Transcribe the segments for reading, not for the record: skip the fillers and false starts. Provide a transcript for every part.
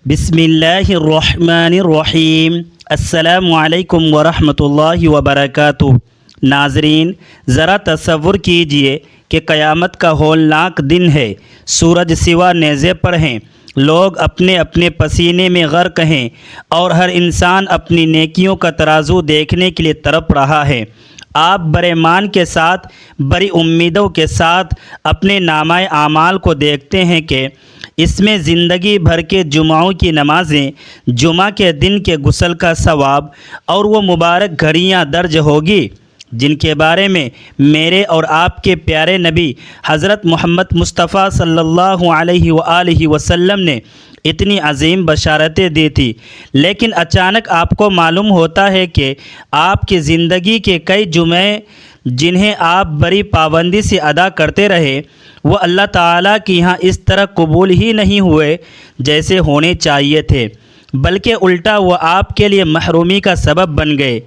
بسم اللہ الرحمن الرحیم۔ السلام علیکم ورحمۃ اللہ وبرکاتہ۔ ناظرین، ذرا تصور کیجئے کہ قیامت کا ہولناک دن ہے۔ سورج سوا نیزے پر ہیں، لوگ اپنے اپنے پسینے میں غرق ہیں اور ہر انسان اپنی نیکیوں کا ترازو دیکھنے کے لیے تڑپ رہا ہے۔ آپ بڑے ایمان کے ساتھ، بڑی امیدوں کے ساتھ اپنے نامہ اعمال کو دیکھتے ہیں کہ اس میں زندگی بھر کے جمعوں کی نمازیں، جمعہ کے دن کے غسل کا ثواب اور وہ مبارک گھڑیاں درج ہوگی جن کے بارے میں میرے اور آپ کے پیارے نبی حضرت محمد مصطفیٰ صلی اللہ علیہ وآلہ وسلم نے اتنی عظیم بشارتیں دی تھی۔ لیکن اچانک آپ کو معلوم ہوتا ہے کہ آپ کی زندگی کے کئی جمعے جنہیں آپ بڑی پابندی سے ادا کرتے رہے، وہ اللہ تعالیٰ کی یہاں اس طرح قبول ہی نہیں ہوئے جیسے ہونے چاہیے تھے، بلکہ الٹا وہ آپ کے لیے محرومی کا سبب بن گئے۔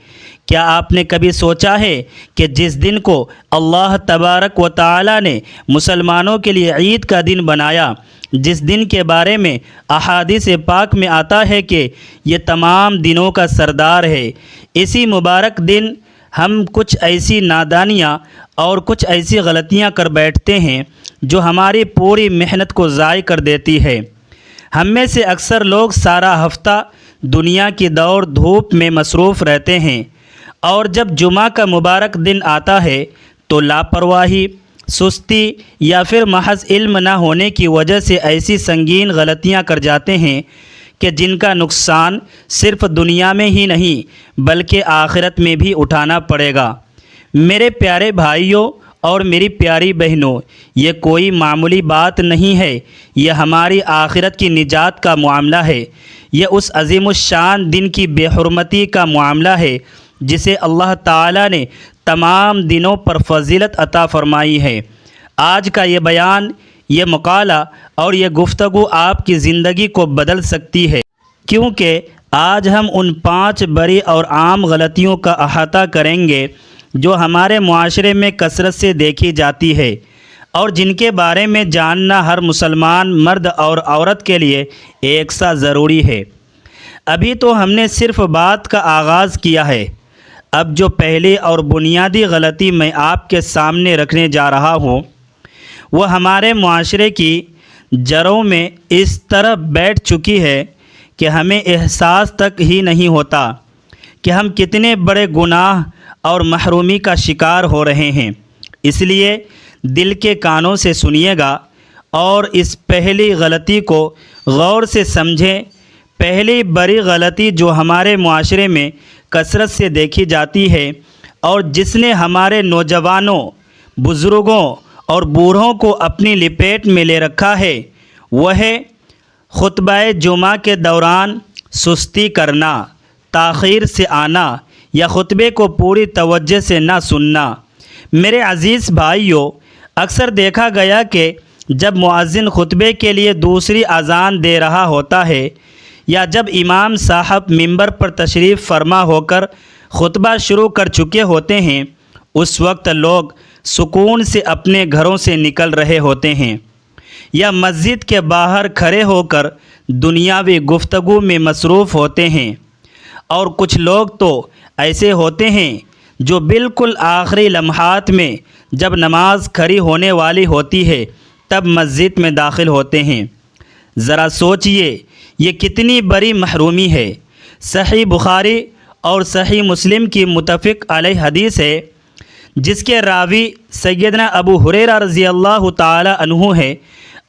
کیا آپ نے کبھی سوچا ہے کہ جس دن کو اللہ تبارک و تعالیٰ نے مسلمانوں کے لیے عید کا دن بنایا، جس دن کے بارے میں احادیث پاک میں آتا ہے کہ یہ تمام دنوں کا سردار ہے، اسی مبارک دن ہم کچھ ایسی نادانیاں اور کچھ ایسی غلطیاں کر بیٹھتے ہیں جو ہماری پوری محنت کو ضائع کر دیتی ہے۔ ہم میں سے اکثر لوگ سارا ہفتہ دنیا کی دوڑ دھوپ میں مصروف رہتے ہیں، اور جب جمعہ کا مبارک دن آتا ہے تو لاپرواہی، سستی یا پھر محض علم نہ ہونے کی وجہ سے ایسی سنگین غلطیاں کر جاتے ہیں کہ جن کا نقصان صرف دنیا میں ہی نہیں بلکہ آخرت میں بھی اٹھانا پڑے گا۔ میرے پیارے بھائیوں اور میری پیاری بہنوں، یہ کوئی معمولی بات نہیں ہے، یہ ہماری آخرت کی نجات کا معاملہ ہے۔ یہ اس عظیم الشان دن کی بے حرمتی کا معاملہ ہے جسے اللہ تعالیٰ نے تمام دنوں پر فضیلت عطا فرمائی ہے۔ آج کا یہ بیان، یہ مقالہ اور یہ گفتگو آپ کی زندگی کو بدل سکتی ہے، کیونکہ آج ہم ان 5 بڑی اور عام غلطیوں کا احاطہ کریں گے جو ہمارے معاشرے میں کثرت سے دیکھی جاتی ہے اور جن کے بارے میں جاننا ہر مسلمان مرد اور عورت کے لیے یکساں ضروری ہے۔ ابھی تو ہم نے صرف بات کا آغاز کیا ہے، اب جو پہلی اور بنیادی غلطی میں آپ کے سامنے رکھنے جا رہا ہوں وہ ہمارے معاشرے کی جڑوں میں اس طرح بیٹھ چکی ہے کہ ہمیں احساس تک ہی نہیں ہوتا کہ ہم کتنے بڑے گناہ اور محرومی کا شکار ہو رہے ہیں۔ اس لیے دل کے کانوں سے سنیے گا اور اس پہلی غلطی کو غور سے سمجھیں۔ پہلی بڑی غلطی جو ہمارے معاشرے میں کثرت سے دیکھی جاتی ہے اور جس نے ہمارے نوجوانوں، بزرگوں اور بوڑھوں کو اپنی لپیٹ میں لے رکھا ہے، وہ ہے خطبہ جمعہ کے دوران سستی کرنا، تاخیر سے آنا یا خطبے کو پوری توجہ سے نہ سننا۔ میرے عزیز بھائیوں، اکثر دیکھا گیا کہ جب مؤذن خطبے کے لیے دوسری اذان دے رہا ہوتا ہے یا جب امام صاحب منبر پر تشریف فرما ہو کر خطبہ شروع کر چکے ہوتے ہیں، اس وقت لوگ سکون سے اپنے گھروں سے نکل رہے ہوتے ہیں یا مسجد کے باہر کھڑے ہو کر دنیاوی گفتگو میں مصروف ہوتے ہیں، اور کچھ لوگ تو ایسے ہوتے ہیں جو بالکل آخری لمحات میں جب نماز کھڑی ہونے والی ہوتی ہے تب مسجد میں داخل ہوتے ہیں۔ ذرا سوچئے، یہ کتنی بڑی محرومی ہے۔ صحیح بخاری اور صحیح مسلم کی متفق علیہ حدیث ہے جس کے راوی سیدنا ابو ہریرہ رضی اللہ تعالی عنہ ہے۔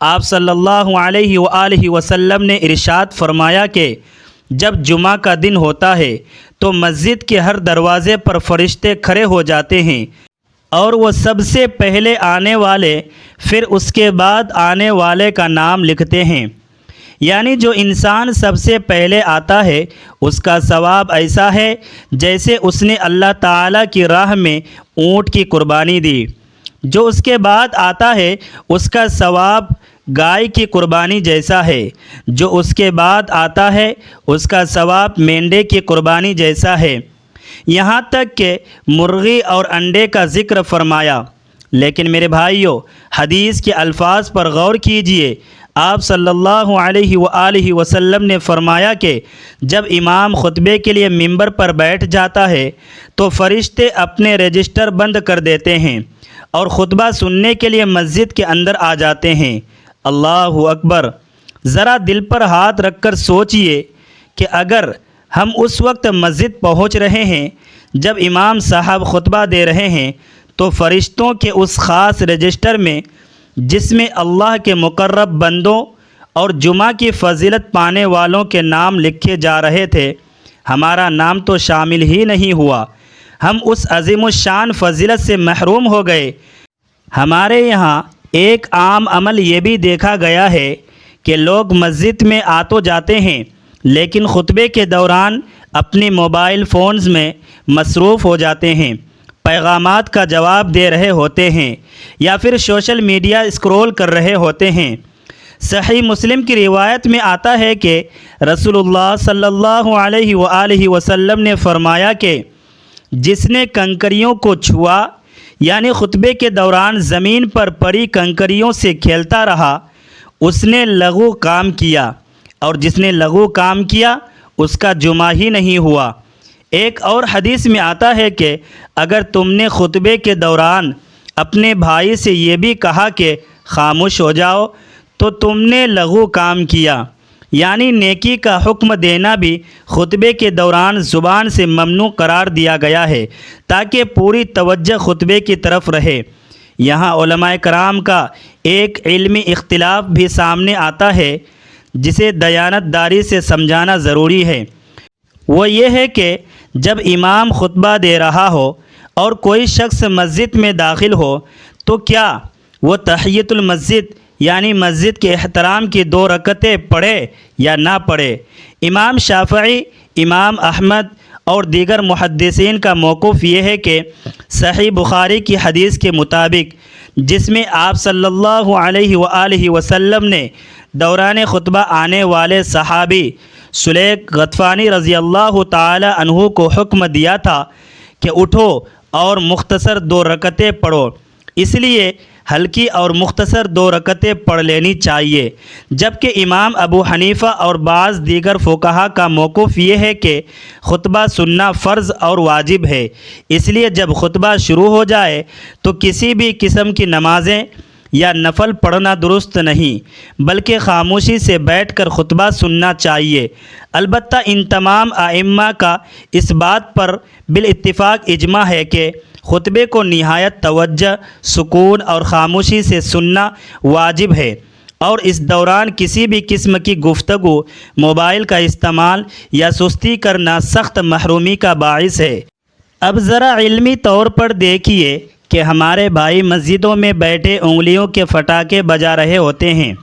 آپ صلی اللہ علیہ وآلہ وسلم نے ارشاد فرمایا کہ جب جمعہ کا دن ہوتا ہے تو مسجد کے ہر دروازے پر فرشتے کھڑے ہو جاتے ہیں اور وہ سب سے پہلے آنے والے پھر اس کے بعد آنے والے کا نام لکھتے ہیں، یعنی جو انسان سب سے پہلے آتا ہے اس کا ثواب ایسا ہے جیسے اس نے اللہ تعالیٰ کی راہ میں اونٹ کی قربانی دی۔ جو اس کے بعد آتا ہے اس کا ثواب گائے کی قربانی جیسا ہے۔ جو اس کے بعد آتا ہے اس کا ثواب مینڈے کی قربانی جیسا ہے، یہاں تک کہ مرغی اور انڈے کا ذکر فرمایا۔ لیکن میرے بھائیوں، حدیث کے الفاظ پر غور کیجئے۔ آپ صلی اللہ علیہ وآلہ وسلم نے فرمایا کہ جب امام خطبے کے لیے ممبر پر بیٹھ جاتا ہے تو فرشتے اپنے رجسٹر بند کر دیتے ہیں اور خطبہ سننے کے لیے مسجد کے اندر آ جاتے ہیں۔ اللہ اکبر! ذرا دل پر ہاتھ رکھ کر سوچئے کہ اگر ہم اس وقت مسجد پہنچ رہے ہیں جب امام صاحب خطبہ دے رہے ہیں تو فرشتوں کے اس خاص رجسٹر میں جس میں اللہ کے مقرب بندوں اور جمعہ کی فضیلت پانے والوں کے نام لکھے جا رہے تھے، ہمارا نام تو شامل ہی نہیں ہوا۔ ہم اس عظیم الشان فضیلت سے محروم ہو گئے۔ ہمارے یہاں ایک عام عمل یہ بھی دیکھا گیا ہے کہ لوگ مسجد میں آ تو جاتے ہیں لیکن خطبے کے دوران اپنے موبائل فونز میں مصروف ہو جاتے ہیں، پیغامات کا جواب دے رہے ہوتے ہیں یا پھر سوشل میڈیا اسکرول کر رہے ہوتے ہیں۔ صحیح مسلم کی روایت میں آتا ہے کہ رسول اللہ صلی اللہ علیہ وآلہ وسلم نے فرمایا کہ جس نے کنکریوں کو چھوا یعنی خطبے کے دوران زمین پر پڑی کنکریوں سے کھیلتا رہا، اس نے لغو کام کیا، اور جس نے لغو کام کیا اس کا جمعہ ہی نہیں ہوا۔ ایک اور حدیث میں آتا ہے کہ اگر تم نے خطبے کے دوران اپنے بھائی سے یہ بھی کہا کہ خاموش ہو جاؤ تو تم نے لغو کام کیا، یعنی نیکی کا حکم دینا بھی خطبے کے دوران زبان سے ممنوع قرار دیا گیا ہے تاکہ پوری توجہ خطبے کی طرف رہے۔ یہاں علماء کرام کا ایک علمی اختلاف بھی سامنے آتا ہے جسے دیانت داری سے سمجھانا ضروری ہے۔ وہ یہ ہے کہ جب امام خطبہ دے رہا ہو اور کوئی شخص مسجد میں داخل ہو تو کیا وہ تحیۃ المسجد یعنی مسجد کے احترام کی 2 رکعتیں پڑھے یا نہ پڑھے؟ امام شافعی، امام احمد اور دیگر محدثین کا موقف یہ ہے کہ صحیح بخاری کی حدیث کے مطابق جس میں آپ صلی اللہ علیہ وآلہ وسلم نے دوران خطبہ آنے والے صحابی سلیق غطفانی رضی اللہ تعالی عنہ کو حکم دیا تھا کہ اٹھو اور مختصر 2 رکعتیں پڑھو، اس لیے ہلکی اور مختصر 2 رکعتیں پڑھ لینی چاہیے، جبکہ امام ابو حنیفہ اور بعض دیگر فقہا کا موقف یہ ہے کہ خطبہ سننا فرض اور واجب ہے، اس لیے جب خطبہ شروع ہو جائے تو کسی بھی قسم کی نمازیں یا نفل پڑھنا درست نہیں بلکہ خاموشی سے بیٹھ کر خطبہ سننا چاہیے۔ البتہ ان تمام ائمہ کا اس بات پر بالاتفاق اجماع ہے کہ خطبے کو نہایت توجہ، سکون اور خاموشی سے سننا واجب ہے، اور اس دوران کسی بھی قسم کی گفتگو، موبائل کا استعمال یا سستی کرنا سخت محرومی کا باعث ہے۔ اب ذرا علمی طور پر دیکھیے کہ ہمارے بھائی مسجدوں میں بیٹھے انگلیوں کے پٹاخے بجا رہے ہوتے ہیں،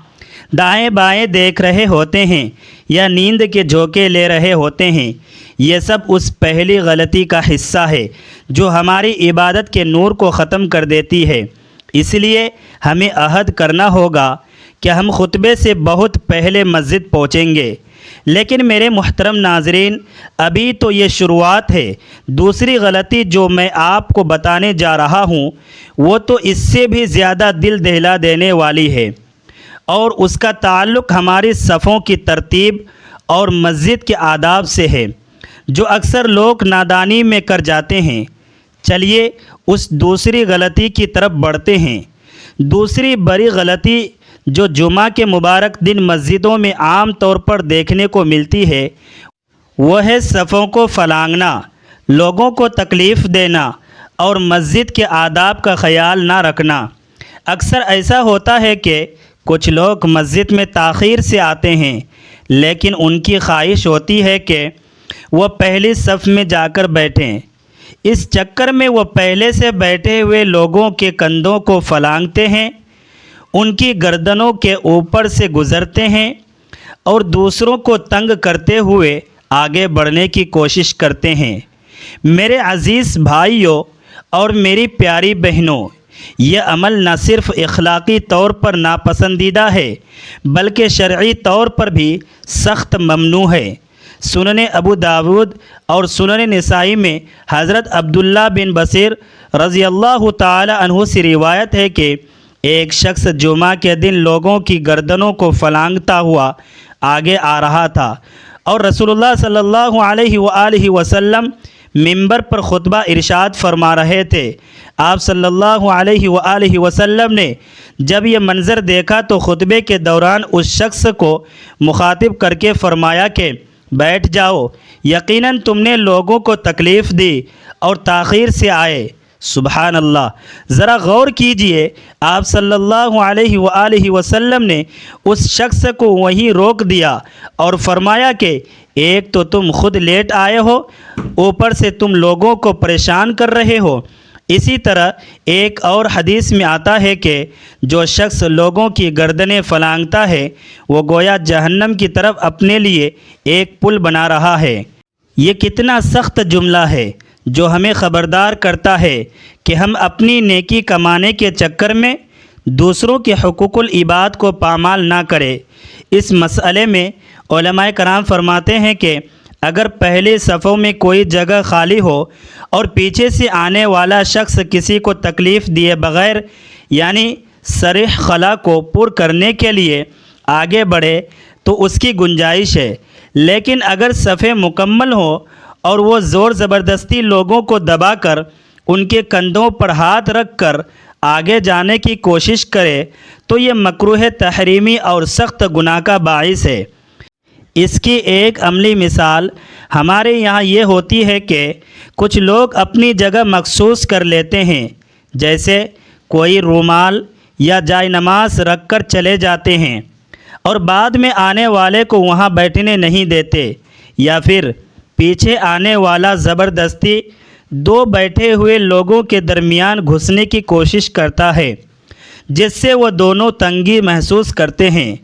دائیں بائیں دیکھ رہے ہوتے ہیں یا نیند کے جھونکے لے رہے ہوتے ہیں۔ یہ سب اس پہلی غلطی کا حصہ ہے جو ہماری عبادت کے نور کو ختم کر دیتی ہے۔ اس لیے ہمیں عہد کرنا ہوگا کہ ہم خطبے سے بہت پہلے مسجد پہنچیں گے۔ لیکن میرے محترم ناظرین، ابھی تو یہ شروعات ہے۔ دوسری غلطی جو میں آپ کو بتانے جا رہا ہوں وہ تو اس سے بھی زیادہ دل دہلا دینے والی ہے، اور اس کا تعلق ہماری صفوں کی ترتیب اور مسجد کے آداب سے ہے، جو اکثر لوگ نادانی میں کر جاتے ہیں۔ چلیے اس دوسری غلطی کی طرف بڑھتے ہیں۔ دوسری بڑی غلطی جو جمعہ کے مبارک دن مسجدوں میں عام طور پر دیکھنے کو ملتی ہے وہ ہے صفوں کو پھلانگنا، لوگوں کو تکلیف دینا اور مسجد کے آداب کا خیال نہ رکھنا۔ اکثر ایسا ہوتا ہے کہ کچھ لوگ مسجد میں تاخیر سے آتے ہیں، لیکن ان کی خواہش ہوتی ہے کہ وہ پہلی صف میں جا کر بیٹھیں۔ اس چکر میں وہ پہلے سے بیٹھے ہوئے لوگوں کے کندھوں کو پھلانگتے ہیں، ان کی گردنوں کے اوپر سے گزرتے ہیں اور دوسروں کو تنگ کرتے ہوئے آگے بڑھنے کی کوشش کرتے ہیں۔ میرے عزیز بھائیوں اور میری پیاری بہنوں، یہ عمل نہ صرف اخلاقی طور پر ناپسندیدہ ہے بلکہ شرعی طور پر بھی سخت ممنوع ہے۔ سنن ابو داود اور سنن نسائی میں حضرت عبداللہ بن بصیر رضی اللہ تعالی عنہ سے روایت ہے کہ ایک شخص جمعہ کے دن لوگوں کی گردنوں کو پھلانگتا ہوا آگے آ رہا تھا، اور رسول اللہ صلی اللہ علیہ وآلہ وسلم منبر پر خطبہ ارشاد فرما رہے تھے۔ آپ صلی اللہ علیہ وآلہ وسلم نے جب یہ منظر دیکھا تو خطبے کے دوران اس شخص کو مخاطب کر کے فرمایا کہ بیٹھ جاؤ، یقیناً تم نے لوگوں کو تکلیف دی اور تاخیر سے آئے۔ سبحان اللہ، ذرا غور کیجئے، آپ صلی اللہ علیہ وآلہ وسلم نے اس شخص کو وہیں روک دیا اور فرمایا کہ ایک تو تم خود لیٹ آئے ہو، اوپر سے تم لوگوں کو پریشان کر رہے ہو۔ اسی طرح ایک اور حدیث میں آتا ہے کہ جو شخص لوگوں کی گردنیں پھلانگتا ہے وہ گویا جہنم کی طرف اپنے لیے ایک پل بنا رہا ہے۔ یہ کتنا سخت جملہ ہے جو ہمیں خبردار کرتا ہے کہ ہم اپنی نیکی کمانے کے چکر میں دوسروں کے حقوق العباد کو پامال نہ کریں۔ اس مسئلے میں علماء کرام فرماتے ہیں کہ اگر پہلے صفوں میں کوئی جگہ خالی ہو اور پیچھے سے آنے والا شخص کسی کو تکلیف دیے بغیر یعنی صریح خلا کو پر کرنے کے لیے آگے بڑھے تو اس کی گنجائش ہے، لیکن اگر صفیں مکمل ہوں اور وہ زور زبردستی لوگوں کو دبا کر ان کے کندھوں پر ہاتھ رکھ کر آگے جانے کی کوشش کرے تو یہ مکروہ تحریمی اور سخت گناہ کا باعث ہے۔ اس کی ایک عملی مثال ہمارے یہاں یہ ہوتی ہے کہ کچھ لوگ اپنی جگہ مخصوص کر لیتے ہیں، جیسے کوئی رومال یا جائے نماز رکھ کر چلے جاتے ہیں اور بعد میں آنے والے کو وہاں بیٹھنے نہیں دیتے، یا پھر پیچھے آنے والا زبردستی دو بیٹھے ہوئے لوگوں کے درمیان گھسنے کی کوشش کرتا ہے جس سے وہ دونوں تنگی محسوس کرتے ہیں۔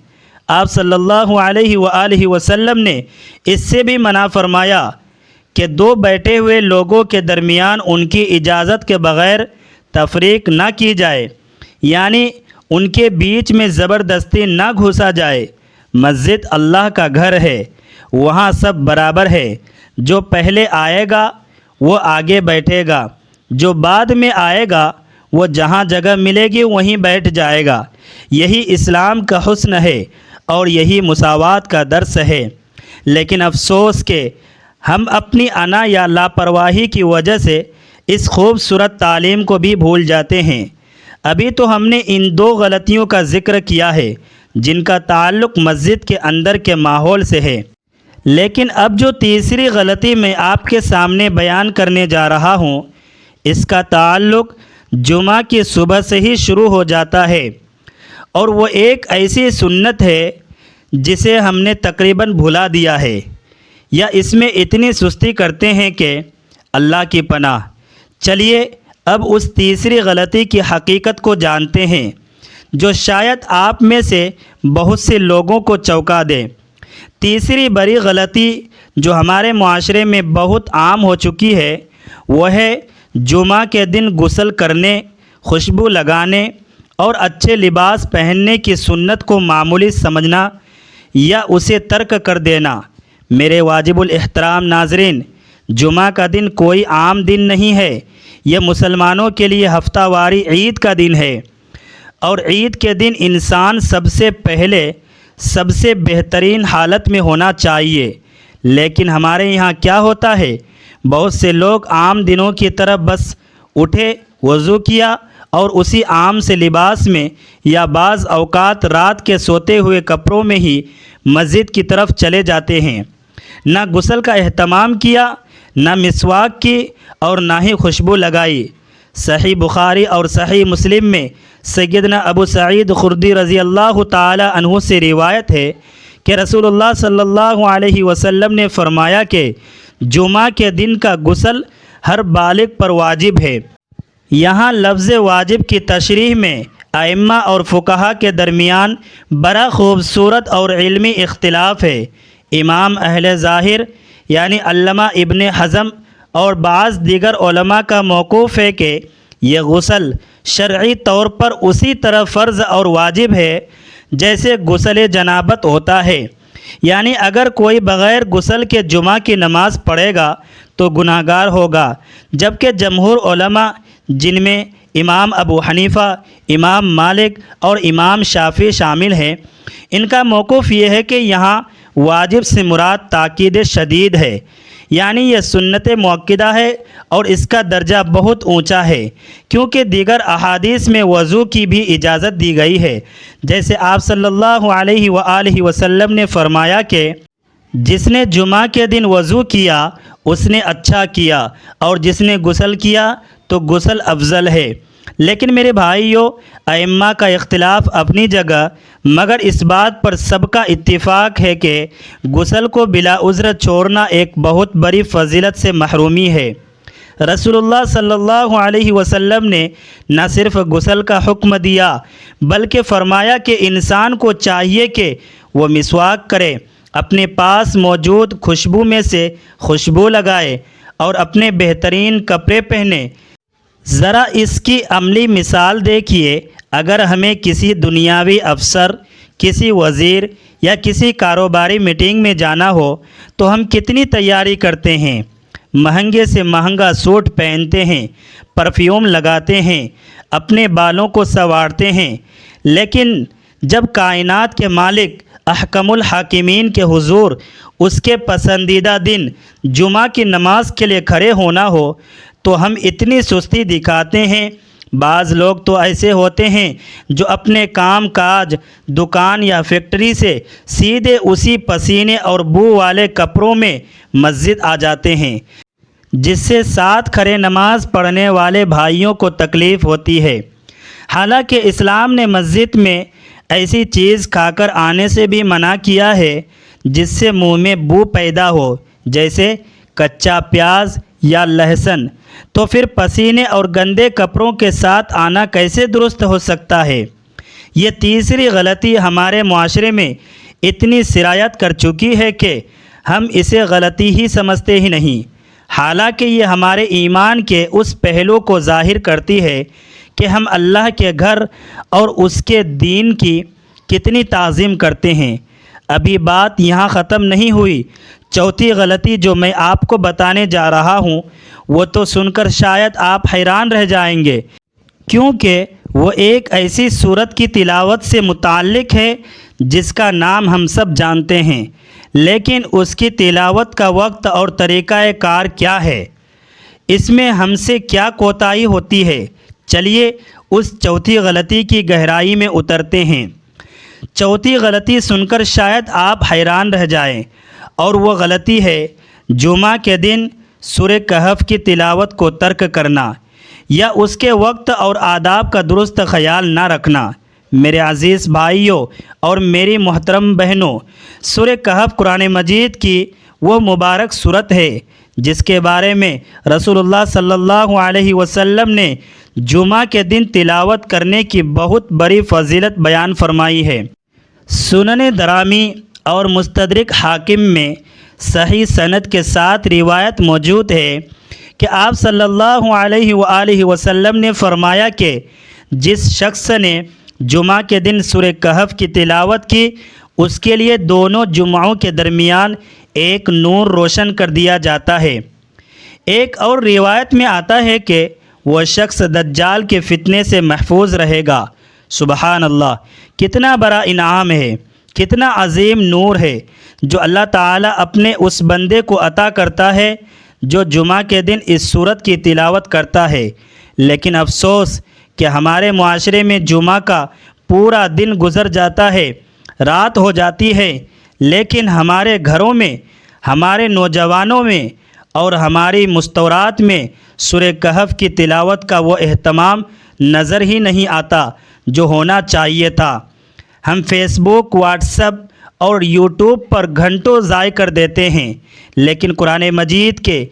آپ صلی اللہ علیہ وآلہ وسلم نے اس سے بھی منع فرمایا کہ دو بیٹھے ہوئے لوگوں کے درمیان ان کی اجازت کے بغیر تفریق نہ کی جائے، یعنی ان کے بیچ میں زبردستی نہ گھسا جائے۔ مسجد اللہ کا گھر ہے، وہاں سب برابر ہے، جو پہلے آئے گا وہ آگے بیٹھے گا، جو بعد میں آئے گا وہ جہاں جگہ ملے گی وہیں بیٹھ جائے گا۔ یہی اسلام کا حسن ہے اور یہی مساوات کا درس ہے۔ لیکن افسوس کہ ہم اپنی انا یا لاپرواہی کی وجہ سے اس خوبصورت تعلیم کو بھی بھول جاتے ہیں۔ ابھی تو ہم نے ان دو غلطیوں کا ذکر کیا ہے جن کا تعلق مسجد کے اندر کے ماحول سے ہے، لیکن اب جو تیسری غلطی میں آپ کے سامنے بیان کرنے جا رہا ہوں اس کا تعلق جمعہ کی صبح سے ہی شروع ہو جاتا ہے، اور وہ ایک ایسی سنت ہے جسے ہم نے تقریباً بھلا دیا ہے یا اس میں اتنی سستی کرتے ہیں کہ اللہ کی پناہ۔ چلیے اب اس تیسری غلطی کی حقیقت کو جانتے ہیں جو شاید آپ میں سے بہت سے لوگوں کو چونکا دے۔ تیسری بڑی غلطی جو ہمارے معاشرے میں بہت عام ہو چکی ہے وہ ہے جمعہ کے دن غسل کرنے، خوشبو لگانے اور اچھے لباس پہننے کی سنت کو معمولی سمجھنا یا اسے ترک کر دینا۔ میرے واجب الاحترام ناظرین، جمعہ کا دن کوئی عام دن نہیں ہے، یہ مسلمانوں کے لیے ہفتہ واری عید کا دن ہے، اور عید کے دن انسان سب سے پہلے سب سے بہترین حالت میں ہونا چاہیے۔ لیکن ہمارے یہاں کیا ہوتا ہے، بہت سے لوگ عام دنوں کی طرح بس اٹھے، وضو کیا اور اسی عام سے لباس میں یا بعض اوقات رات کے سوتے ہوئے کپڑوں میں ہی مسجد کی طرف چلے جاتے ہیں۔ نہ غسل کا اہتمام کیا، نہ مسواک کی اور نہ ہی خوشبو لگائی۔ صحیح بخاری اور صحیح مسلم میں سیدنا ابو سعید خدری رضی اللہ تعالی عنہ سے روایت ہے کہ رسول اللہ صلی اللہ علیہ وسلم نے فرمایا کہ جمعہ کے دن کا غسل ہر بالغ پر واجب ہے۔ یہاں لفظ واجب کی تشریح میں ائمہ اور فقہا کے درمیان بڑا خوبصورت اور علمی اختلاف ہے۔ امام اہل ظاہر یعنی علامہ ابن حزم اور بعض دیگر علماء کا موقف ہے کہ یہ غسل شرعی طور پر اسی طرح فرض اور واجب ہے جیسے غسل جنابت ہوتا ہے، یعنی اگر کوئی بغیر غسل کے جمعہ کی نماز پڑھے گا تو گناہگار ہوگا، جبکہ جمہور علماء جن میں امام ابو حنیفہ، امام مالک اور امام شافعی شامل ہیں۔ ان کا موقف یہ ہے کہ یہاں واجب سے مراد تاکید شدید ہے، یعنی یہ سنت مؤکدہ ہے اور اس کا درجہ بہت اونچا ہے، کیونکہ دیگر احادیث میں وضو کی بھی اجازت دی گئی ہے، جیسے آپ صلی اللہ علیہ وآلہ وسلم نے فرمایا کہ جس نے جمعہ کے دن وضو کیا اس نے اچھا کیا، اور جس نے غسل کیا تو غسل افضل ہے۔ لیکن میرے بھائیوں، ائمہ کا اختلاف اپنی جگہ، مگر اس بات پر سب کا اتفاق ہے کہ غسل کو بلا عذر چھوڑنا ایک بہت بڑی فضیلت سے محرومی ہے۔ رسول اللہ صلی اللہ علیہ وسلم نے نہ صرف غسل کا حکم دیا بلکہ فرمایا کہ انسان کو چاہیے کہ وہ مسواک کرے، اپنے پاس موجود خوشبو میں سے خوشبو لگائے اور اپنے بہترین کپڑے پہنے۔ ذرا اس کی عملی مثال دیکھیے، اگر ہمیں کسی دنیاوی افسر، کسی وزیر یا کسی کاروباری میٹنگ میں جانا ہو تو ہم کتنی تیاری کرتے ہیں، مہنگے سے مہنگا سوٹ پہنتے ہیں، پرفیوم لگاتے ہیں، اپنے بالوں کو سنوارتے ہیں، لیکن جب کائنات کے مالک احکم الحاکمین کے حضور اس کے پسندیدہ دن جمعہ کی نماز کے لیے کھڑے ہونا ہو تو ہم اتنی سستی دکھاتے ہیں۔ بعض لوگ تو ایسے ہوتے ہیں جو اپنے کام کاج، دکان یا فیکٹری سے سیدھے اسی پسینے اور بو والے کپڑوں میں مسجد آ جاتے ہیں، جس سے ساتھ کھڑے نماز پڑھنے والے بھائیوں کو تکلیف ہوتی ہے۔ حالانکہ اسلام نے مسجد میں ایسی چیز کھا کر آنے سے بھی منع کیا ہے جس سے منہ میں بو پیدا ہو، جیسے کچا پیاز یا لہسن، تو پھر پسینے اور گندے کپڑوں کے ساتھ آنا کیسے درست ہو سکتا ہے؟ یہ تیسری غلطی ہمارے معاشرے میں اتنی سرایت کر چکی ہے کہ ہم اسے غلطی ہی سمجھتے ہی نہیں، حالانکہ یہ ہمارے ایمان کے اس پہلو کو ظاہر کرتی ہے کہ ہم اللہ کے گھر اور اس کے دین کی کتنی تعظیم کرتے ہیں۔ ابھی بات یہاں ختم نہیں ہوئی۔ چوتھی غلطی جو میں آپ کو بتانے جا رہا ہوں وہ تو سن کر شاید آپ حیران رہ جائیں گے، کیونکہ وہ ایک ایسی سورت کی تلاوت سے متعلق ہے جس کا نام ہم سب جانتے ہیں، لیکن اس کی تلاوت کا وقت اور طریقہ کار کیا ہے، اس میں ہم سے کیا کوتاہی ہوتی ہے؟ چلیے اس چوتھی غلطی کی گہرائی میں اترتے ہیں۔ چوتھی غلطی سن کر شاید آپ حیران رہ جائیں، اور وہ غلطی ہے جمعہ کے دن سورہ کہف کی تلاوت کو ترک کرنا یا اس کے وقت اور آداب کا درست خیال نہ رکھنا۔ میرے عزیز بھائیوں اور میری محترم بہنوں، سورہ کہف قرآن مجید کی وہ مبارک سورت ہے جس کے بارے میں رسول اللہ صلی اللہ علیہ وسلم نے جمعہ کے دن تلاوت کرنے کی بہت بڑی فضیلت بیان فرمائی ہے۔ سنن درامی اور مستدرک حاکم میں صحیح سند کے ساتھ روایت موجود ہے کہ آپ صلی اللہ علیہ وآلہ وسلم نے فرمایا کہ جس شخص نے جمعہ کے دن سورہ کہف کی تلاوت کی اس کے لیے دونوں جمعوں کے درمیان ایک نور روشن کر دیا جاتا ہے۔ ایک اور روایت میں آتا ہے کہ وہ شخص دجال کے فتنے سے محفوظ رہے گا۔ سبحان اللہ، کتنا بڑا انعام ہے، کتنا عظیم نور ہے جو اللہ تعالیٰ اپنے اس بندے کو عطا کرتا ہے جو جمعہ کے دن اس سورت کی تلاوت کرتا ہے۔ لیکن افسوس کہ ہمارے معاشرے میں جمعہ کا پورا دن گزر جاتا ہے، رات ہو جاتی ہے، لیکن ہمارے گھروں میں، ہمارے نوجوانوں میں اور ہماری مستورات میں سورہ کہف کی تلاوت کا وہ اہتمام نظر ہی نہیں آتا جو ہونا چاہیے تھا۔ ہم فیس بک، واٹس ایپ اور یوٹیوب پر گھنٹوں ضائع کر دیتے ہیں، لیکن قرآن مجید کے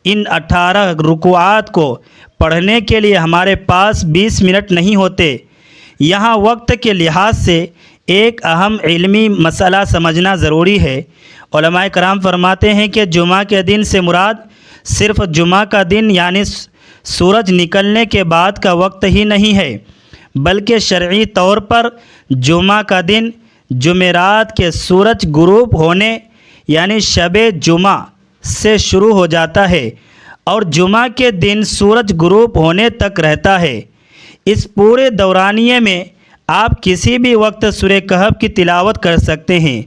ان 18 رکوعات کو پڑھنے کے لیے ہمارے پاس 20 منٹ نہیں ہوتے۔ یہاں وقت کے لحاظ سے ایک اہم علمی مسئلہ سمجھنا ضروری ہے۔ علماء کرام فرماتے ہیں کہ جمعہ کے دن سے مراد صرف جمعہ کا دن یعنی سورج نکلنے کے بعد کا وقت ہی نہیں ہے، بلکہ شرعی طور پر جمعہ کا دن جمعرات کے سورج غروب ہونے یعنی شب جمعہ سے شروع ہو جاتا ہے اور جمعہ کے دن سورج غروب ہونے تک رہتا ہے۔ اس پورے دورانیے میں آپ کسی بھی وقت سورہ کہف کی تلاوت کر سکتے ہیں۔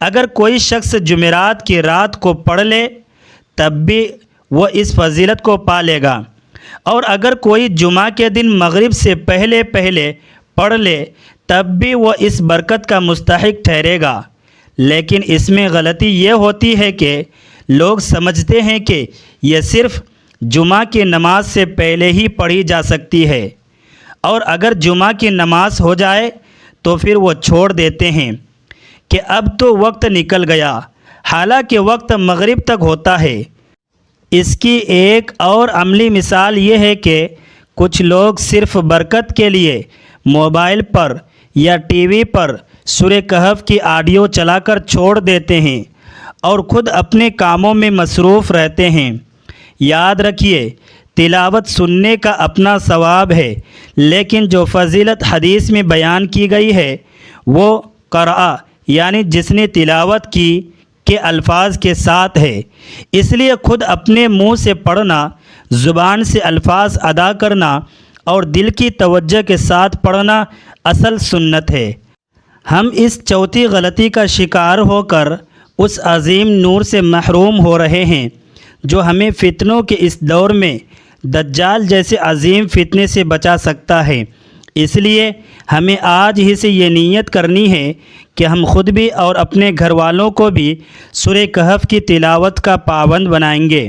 اگر کوئی شخص جمعرات کی رات کو پڑھ لے تب بھی وہ اس فضیلت کو پا لے گا، اور اگر کوئی جمعہ کے دن مغرب سے پہلے پڑھ لے تب بھی وہ اس برکت کا مستحق ٹھہرے گا۔ لیکن اس میں غلطی یہ ہوتی ہے کہ لوگ سمجھتے ہیں کہ یہ صرف جمعہ کی نماز سے پہلے ہی پڑھی جا سکتی ہے، اور اگر جمعہ کی نماز ہو جائے تو پھر وہ چھوڑ دیتے ہیں کہ اب تو وقت نکل گیا، حالانکہ وقت مغرب تک ہوتا ہے۔ اس کی ایک اور عملی مثال یہ ہے کہ کچھ لوگ صرف برکت کے لیے موبائل پر یا ٹی وی پر سورہ کہف کی آڈیو چلا کر چھوڑ دیتے ہیں اور خود اپنے کاموں میں مصروف رہتے ہیں۔ یاد رکھیے، تلاوت سننے کا اپنا ثواب ہے، لیکن جو فضیلت حدیث میں بیان کی گئی ہے وہ قرأ یعنی جس نے تلاوت کی کے الفاظ کے ساتھ ہے۔ اس لیے خود اپنے منہ سے پڑھنا، زبان سے الفاظ ادا کرنا اور دل کی توجہ کے ساتھ پڑھنا اصل سنت ہے۔ ہم اس چوتھی غلطی کا شکار ہو کر اس عظیم نور سے محروم ہو رہے ہیں جو ہمیں فتنوں کے اس دور میں دجال جیسے عظیم فتنے سے بچا سکتا ہے۔ اس لیے ہمیں آج ہی سے یہ نیت کرنی ہے کہ ہم خود بھی اور اپنے گھر والوں کو بھی سورہ کہف کی تلاوت کا پابند بنائیں گے۔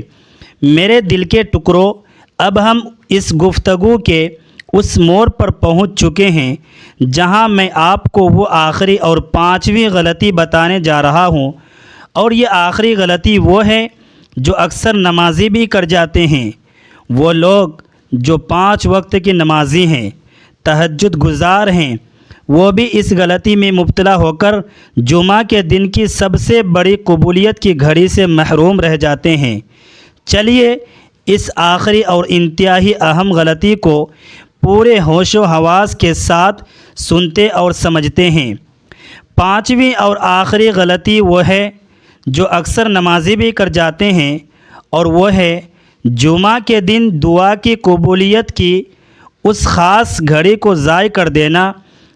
میرے دل کے ٹکڑوں، اب ہم اس گفتگو کے اس موڑ پر پہنچ چکے ہیں جہاں میں آپ کو وہ آخری اور پانچویں غلطی بتانے جا رہا ہوں، اور یہ آخری غلطی وہ ہے جو اکثر نمازی بھی کر جاتے ہیں۔ وہ لوگ جو 5 وقت کی نمازی ہیں، تہجد گزار ہیں، وہ بھی اس غلطی میں مبتلا ہو کر جمعہ کے دن کی سب سے بڑی قبولیت کی گھڑی سے محروم رہ جاتے ہیں۔ چلیے اس آخری اور انتہائی اہم غلطی کو پورے ہوش و حواس کے ساتھ سنتے اور سمجھتے ہیں۔ 5ویں اور آخری غلطی وہ ہے جو اکثر نمازی بھی کر جاتے ہیں، اور وہ ہے جمعہ کے دن دعا کی قبولیت کی اس خاص گھڑی کو ضائع کر دینا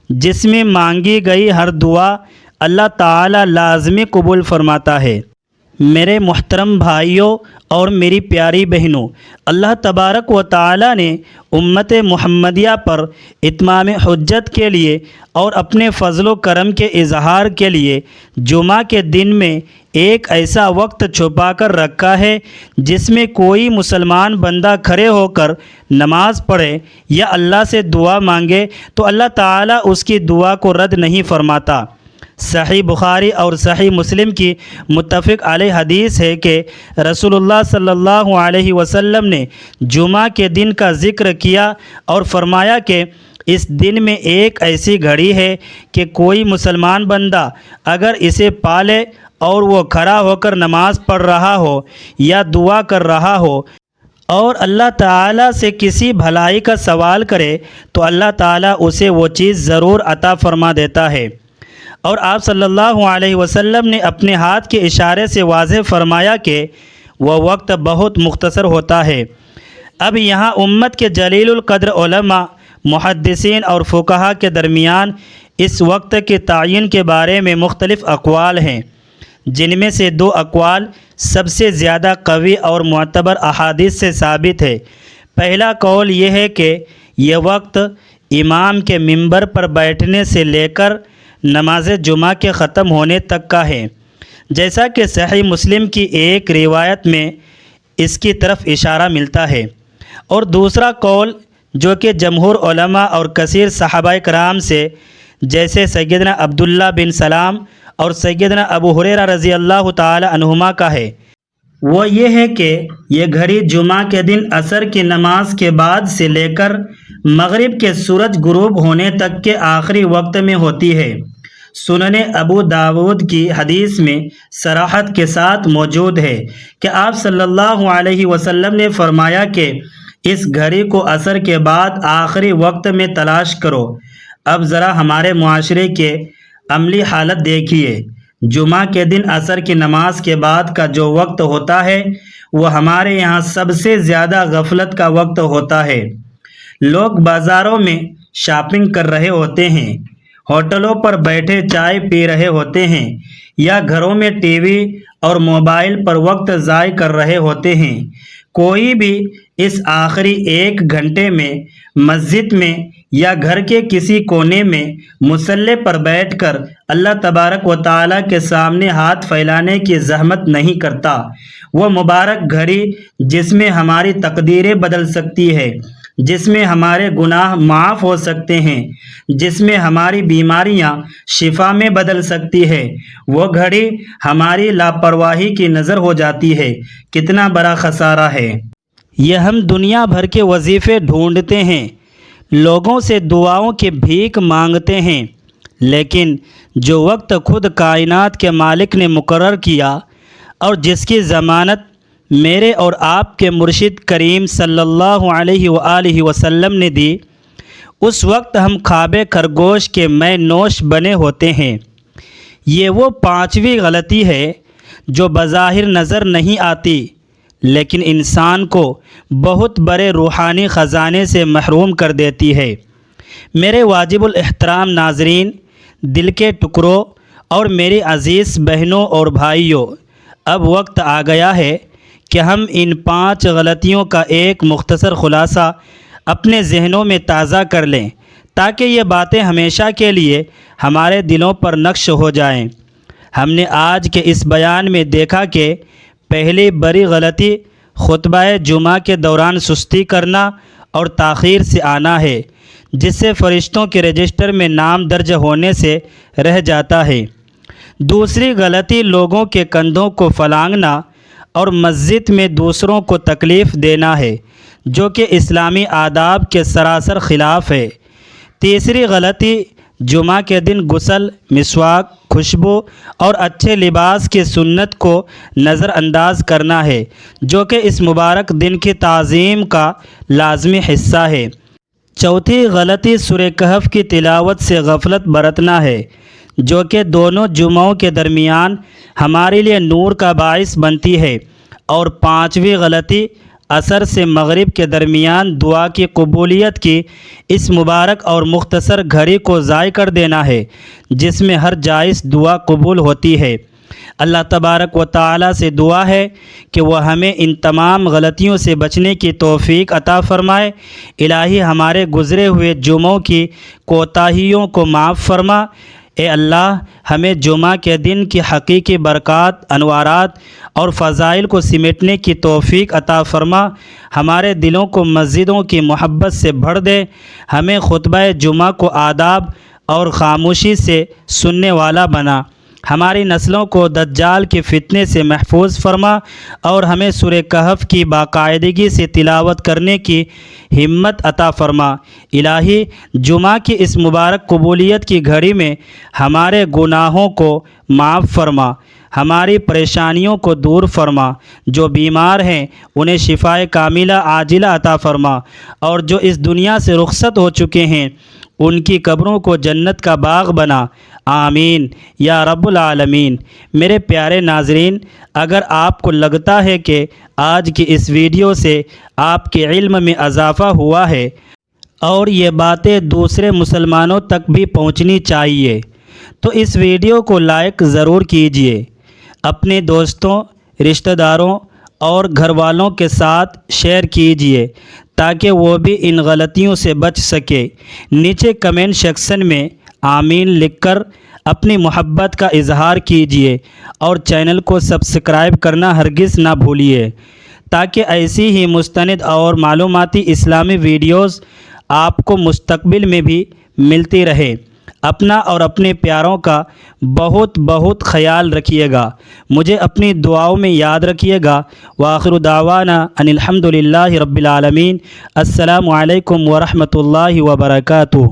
جس میں مانگی گئی ہر دعا اللہ تعالی لازمی قبول فرماتا ہے۔ میرے محترم بھائیوں اور میری پیاری بہنوں، اللہ تبارک و تعالی نے امت محمدیہ پر اتمام حجت کے لیے اور اپنے فضل و کرم کے اظہار کے لیے جمعہ کے دن میں ایک ایسا وقت چھپا کر رکھا ہے جس میں کوئی مسلمان بندہ کھڑے ہو کر نماز پڑھے یا اللہ سے دعا مانگے تو اللہ تعالیٰ اس کی دعا کو رد نہیں فرماتا۔ صحیح بخاری اور صحیح مسلم کی متفق علیہ حدیث ہے کہ رسول اللہ صلی اللہ علیہ وسلم نے جمعہ کے دن کا ذکر کیا اور فرمایا کہ اس دن میں ایک ایسی گھڑی ہے کہ کوئی مسلمان بندہ اگر اسے پالے اور وہ کھڑا ہو کر نماز پڑھ رہا ہو یا دعا کر رہا ہو اور اللہ تعالیٰ سے کسی بھلائی کا سوال کرے تو اللہ تعالیٰ اسے وہ چیز ضرور عطا فرما دیتا ہے۔ اور آپ صلی اللہ علیہ وسلم نے اپنے ہاتھ کے اشارے سے واضح فرمایا کہ وہ وقت بہت مختصر ہوتا ہے۔ اب یہاں امت کے جلیل القدر علماء، محدثین اور فقہا کے درمیان اس وقت کے تعین کے بارے میں مختلف اقوال ہیں، جن میں سے 2 اقوال سب سے زیادہ قوی اور معتبر احادیث سے ثابت ہے۔ پہلا قول یہ ہے کہ یہ وقت امام کے منبر پر بیٹھنے سے لے کر نماز جمعہ کے ختم ہونے تک کا ہے، جیسا کہ صحیح مسلم کی ایک روایت میں اس کی طرف اشارہ ملتا ہے۔ اور دوسرا قول جو کہ جمہور علماء اور کثیر صحابہ کرام سے جیسے سیدنا عبداللہ بن سلام اور سیدنا ابو ہریرہ رضی اللہ تعالی عنہما کا ہے، وہ یہ ہے کہ یہ گھڑی جمعہ کے دن عصر کی نماز کے بعد سے لے کر مغرب کے سورج غروب ہونے تک کے آخری وقت میں ہوتی ہے۔ سنن ابو داود کی حدیث میں صراحت کے ساتھ موجود ہے کہ آپ صلی اللہ علیہ وسلم نے فرمایا کہ اس گھڑی کو عصر کے بعد آخری وقت میں تلاش کرو۔ اب ذرا ہمارے معاشرے کے عملی حالت دیکھیے۔ جمعہ کے دن عصر کی نماز کے بعد کا جو وقت ہوتا ہے وہ ہمارے یہاں سب سے زیادہ غفلت کا وقت ہوتا ہے، لوگ بازاروں میں شاپنگ کر رہے ہوتے ہیں، ہوٹلوں پر بیٹھے چائے پی رہے ہوتے ہیں، یا گھروں میں ٹی وی اور موبائل پر وقت ضائع کر رہے ہوتے ہیں۔ کوئی بھی اس آخری 1 گھنٹے میں مسجد میں یا گھر کے کسی کونے میں مصلی پر بیٹھ کر اللہ تبارک و تعالیٰ کے سامنے ہاتھ پھیلانے کی زحمت نہیں کرتا۔ وہ مبارک گھڑی جس میں ہماری تقدیریں بدل سکتی ہے، جس میں ہمارے گناہ معاف ہو سکتے ہیں، جس میں ہماری بیماریاں شفا میں بدل سکتی ہے، وہ گھڑی ہماری لاپرواہی کی نظر ہو جاتی ہے۔ کتنا بڑا خسارہ ہے یہ! ہم دنیا بھر کے وظیفے ڈھونڈتے ہیں، لوگوں سے دعاؤں کی بھیک مانگتے ہیں، لیکن جو وقت خود کائنات کے مالک نے مقرر کیا اور جس کی ضمانت میرے اور آپ کے مرشد کریم صلی اللہ علیہ وآلہ وسلم نے دی، اس وقت ہم خواب خرگوش کے مے نوش بنے ہوتے ہیں۔ یہ وہ 5ویں غلطی ہے جو بظاہر نظر نہیں آتی، لیکن انسان کو بہت بڑے روحانی خزانے سے محروم کر دیتی ہے۔ میرے واجب الاحترام ناظرین، دل کے ٹکڑوں اور میری عزیز بہنوں اور بھائیوں، اب وقت آ گیا ہے کہ ہم ان 5 غلطیوں کا ایک مختصر خلاصہ اپنے ذہنوں میں تازہ کر لیں، تاکہ یہ باتیں ہمیشہ کے لیے ہمارے دلوں پر نقش ہو جائیں۔ ہم نے آج کے اس بیان میں دیکھا کہ پہلی بڑی غلطی خطبہ جمعہ کے دوران سستی کرنا اور تاخیر سے آنا ہے، جس سے فرشتوں کے رجسٹر میں نام درج ہونے سے رہ جاتا ہے۔ دوسری غلطی لوگوں کے کندھوں کو پھلانگنا اور مسجد میں دوسروں کو تکلیف دینا ہے، جو کہ اسلامی آداب کے سراسر خلاف ہے۔ تیسری غلطی جمعہ کے دن غسل، مسواک، خوشبو اور اچھے لباس کی سنت کو نظر انداز کرنا ہے، جو کہ اس مبارک دن کی تعظیم کا لازمی حصہ ہے۔ چوتھی غلطی سورہ کہف کی تلاوت سے غفلت برتنا ہے، جو کہ دونوں جمعوں کے درمیان ہمارے لیے نور کا باعث بنتی ہے۔ اور 5ویں غلطی عصر سے مغرب کے درمیان دعا کی قبولیت کی اس مبارک اور مختصر گھڑی کو ضائع کر دینا ہے، جس میں ہر جائز دعا قبول ہوتی ہے۔ اللہ تبارک و تعالیٰ سے دعا ہے کہ وہ ہمیں ان تمام غلطیوں سے بچنے کی توفیق عطا فرمائے۔ الہی ہمارے گزرے ہوئے جمعوں کی کوتاہیوں کو معاف فرما۔ اے اللہ، ہمیں جمعہ کے دن کی حقیقی برکات، انوارات اور فضائل کو سمیٹنے کی توفیق عطا فرما۔ ہمارے دلوں کو مسجدوں کی محبت سے بھر دے۔ ہمیں خطبہ جمعہ کو آداب اور خاموشی سے سننے والا بنا۔ ہماری نسلوں کو دجال کے فتنے سے محفوظ فرما، اور ہمیں سورہ کہف کی باقاعدگی سے تلاوت کرنے کی ہمت عطا فرما۔ الہی، جمعہ کی اس مبارک قبولیت کی گھڑی میں ہمارے گناہوں کو معاف فرما، ہماری پریشانیوں کو دور فرما۔ جو بیمار ہیں انہیں شفائے کاملہ عاجلہ عطا فرما، اور جو اس دنیا سے رخصت ہو چکے ہیں ان کی قبروں کو جنت کا باغ بنا۔ آمین یا رب العالمین۔ میرے پیارے ناظرین، اگر آپ کو لگتا ہے کہ آج کی اس ویڈیو سے آپ کے علم میں اضافہ ہوا ہے اور یہ باتیں دوسرے مسلمانوں تک بھی پہنچنی چاہیے، تو اس ویڈیو کو لائک ضرور کیجیے، اپنے دوستوں، رشتہ داروں اور گھر والوں کے ساتھ شیئر کیجیے تاکہ وہ بھی ان غلطیوں سے بچ سکے۔ نیچے کمنٹ سیکشن میں آمین لکھ کر اپنی محبت کا اظہار کیجیے، اور چینل کو سبسکرائب کرنا ہرگز نہ بھولیے، تاکہ ایسی ہی مستند اور معلوماتی اسلامی ویڈیوز آپ کو مستقبل میں بھی ملتی رہے۔ اپنا اور اپنے پیاروں کا بہت بہت خیال رکھیے گا، مجھے اپنی دعاؤں میں یاد رکھیے گا۔ وآخر دعوانا ان الحمد للہ رب العالمین۔ السلام علیکم ورحمۃ اللہ وبرکاتہ۔